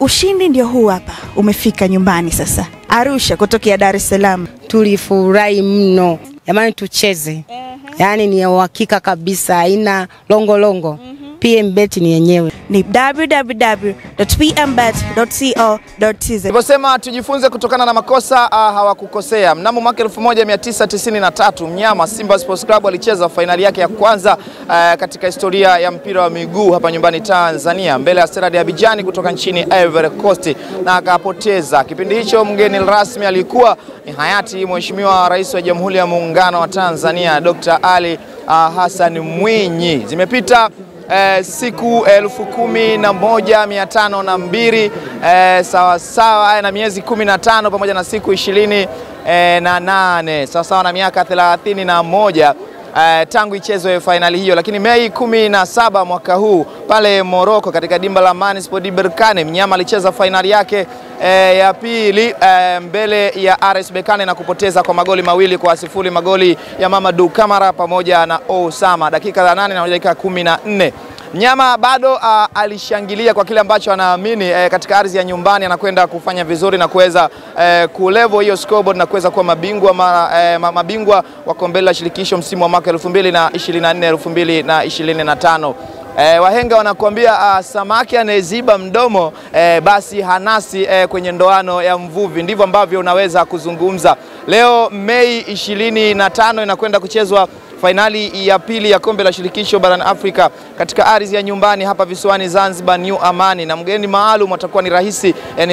Ushindi ndio huu hapa, umefika nyumbani sasa. Arusha kutokea Dar es Salaam. Tulifurahi mno. Jamani tucheze. Yaani ni uhakika kabisa, haina longo. PMBet ni yenyewe. Ni www.pmbet.co.tz. Niliposema tujifunze kutokana na makosa, hawakukosea. Mnamo mwaka 1993 mnyama Simba Sports Club alicheza fainali yake ya kwanza katika historia ya mpira wa miguu hapa nyumbani Tanzania mbele ya Stade Abidjan kutoka nchini Ivory Coast na akapoteza. Kipindi hicho mgeni rasmi alikuwa ni hayati Mheshimiwa Rais wa Jamhuri ya Muungano wa Tanzania Dr. Ali Hassan Mwinyi. Zimepita siku 11,502 sawa na miezi 15 pamoja na siku 28 sawa na miaka 31 tangu ichezwe fainali hiyo. Lakini Mei 17 mwaka huu pale Morocco katika dimba la Manisport di Berkane mnyama alicheza fainali yake ya pili mbele ya RS Berkane na kupoteza kwa magoli 2-0, magoli ya Mamadou Kamara pamoja na Osama dakika za 8 na dakika 14. Mnyama bado alishangilia kwa kile ambacho anaamini katika ardhi ya nyumbani anakwenda kufanya vizuri na kuweza kulevel hiyo scoreboard na kuweza kuwa mabingwa wa kombe la shirikisho msimu wa mwaka 2024-2025. Wahenga wanakuambia samaki anayeziba mdomo basi hanasi kwenye ndoano ya mvuvi. Ndivyo ambavyo unaweza kuzungumza. Leo Mei 25 inakwenda kuchezwa fainali ya pili ya kombe la shirikisho barani Afrika katika ardhi ya nyumbani hapa visiwani Zanzibar, New Amani, na mgeni maalum atakuwa ni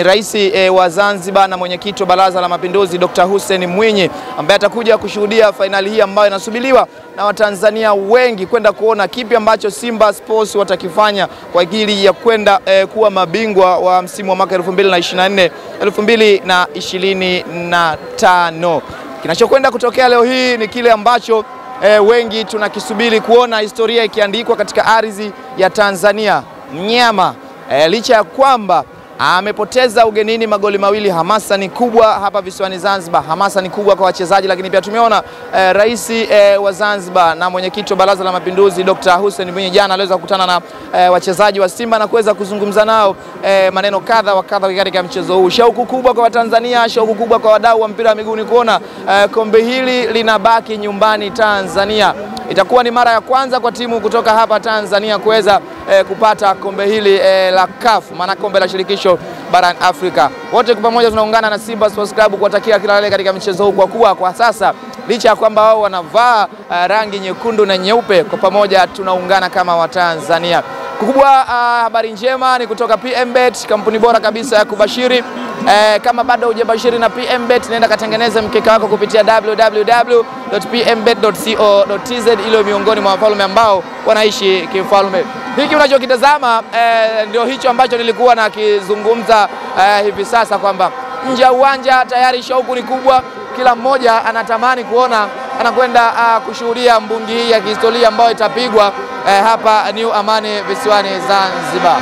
rais wa Zanzibar na mwenyekiti wa Baraza la Mapinduzi Dr. Hussein Mwinyi, ambaye atakuja kushuhudia fainali hii ambayo inasubiriwa na Watanzania wengi kwenda kuona kipi ambacho Simba Sports watakifanya kwa ajili ya kwenda kuwa mabingwa wa msimu wa mwaka 2024-2025. Kinachokwenda kutokea leo hii ni kile ambacho wengi tunakisubiri kuona historia ikiandikwa katika ardhi ya Tanzania. Mnyama licha ya kwamba amepoteza ugenini magoli 2, hamasa ni kubwa hapa visiwani Zanzibar, hamasa ni kubwa kwa wachezaji, lakini pia tumeona rais wa Zanzibar na mwenyekiti wa Baraza la Mapinduzi Dr. Hussein Mwinyi jana aliweza kukutana na wachezaji wa Simba na kuweza kuzungumza nao maneno kadha wa kadha katika mchezo huu. Shauku kubwa kwa Watanzania, shauku kubwa kwa wadau wa mpira wa miguu ni kuona kombe hili linabaki nyumbani Tanzania. Itakuwa ni mara ya kwanza kwa timu kutoka hapa Tanzania kuweza kupata kombe hili la CAF, maana kombe la shirikisho barani Afrika. Wote kwa pamoja tunaungana na Simba Sports Club kuwatakia kila la heri katika mchezo huu, kwa kuwa kwa sasa licha ya kwamba wao wanavaa rangi nyekundu na nyeupe, kwa pamoja tunaungana kama Watanzania. Kukubwa habari njema ni kutoka PMBet, kampuni bora kabisa ya kubashiri. Kama bado hujabashiri na PMBet, nenda katengeneze mkeka wako kupitia www.pmbet.co.tz, ile miongoni mwa wafalme ambao wanaishi kifalme. Hiki unachokitazama ndio hicho ambacho nilikuwa nakizungumza hivi sasa, kwamba nje ya uwanja tayari shauku ni kubwa. Kila mmoja anatamani kuona anakwenda kushuhudia mbungi hii ya kihistoria ambayo itapigwa hapa New Amani visiwani Zanzibar.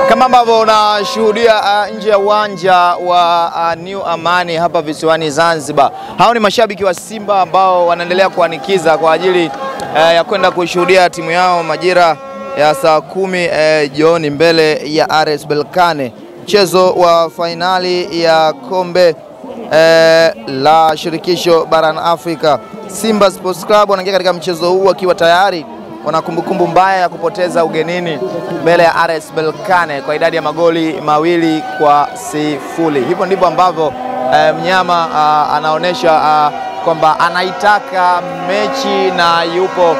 Kama ambavyo unashuhudia nje ya uwanja wa New Amani hapa visiwani Zanzibar, hao ni mashabiki wa Simba ambao wanaendelea kuanikiza kwa ajili ya kwenda kushuhudia timu yao majira ya saa 10 jioni mbele ya RS Berkane, mchezo wa fainali ya kombe la shirikisho barani Afrika. Simba Sports Club wanaingia katika mchezo huu wakiwa tayari wana kumbukumbu mbaya ya kupoteza ugenini mbele ya RS Berkane kwa idadi ya magoli 2-0. Hivyo ndivyo ambavyo mnyama anaonesha kwamba anaitaka mechi na yupo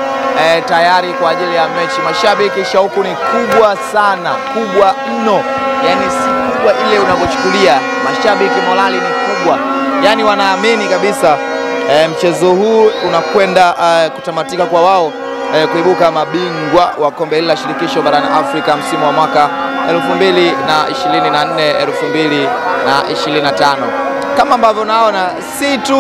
tayari kwa ajili ya mechi. Mashabiki shauku ni kubwa sana, kubwa mno. Yani si kubwa ile unavyochukulia. Mashabiki morali ni kubwa. Yani wanaamini kabisa mchezo huu unakwenda kutamatika kwa wao kuibuka mabingwa wa kombe hili la shirikisho barani Afrika msimu wa mwaka 2024-2025. Kama ambavyo naona si tu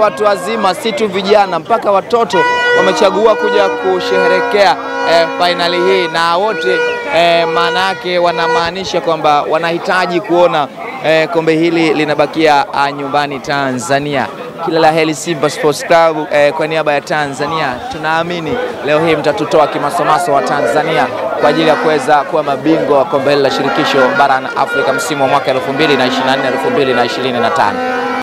watu wazima, si tu vijana, mpaka watoto wamechagua kuja kusherehekea finali hii, na wote maana yake wanamaanisha kwamba wanahitaji kuona kombe hili linabakia nyumbani Tanzania. Kila la heri Simba Sports Club. Kwa niaba ya Tanzania tunaamini leo hii mtatutoa kimasomaso wa Tanzania kwa ajili ya kuweza kuwa mabingwa wa kombe la shirikisho barani Afrika msimu wa mwaka 2024-2025.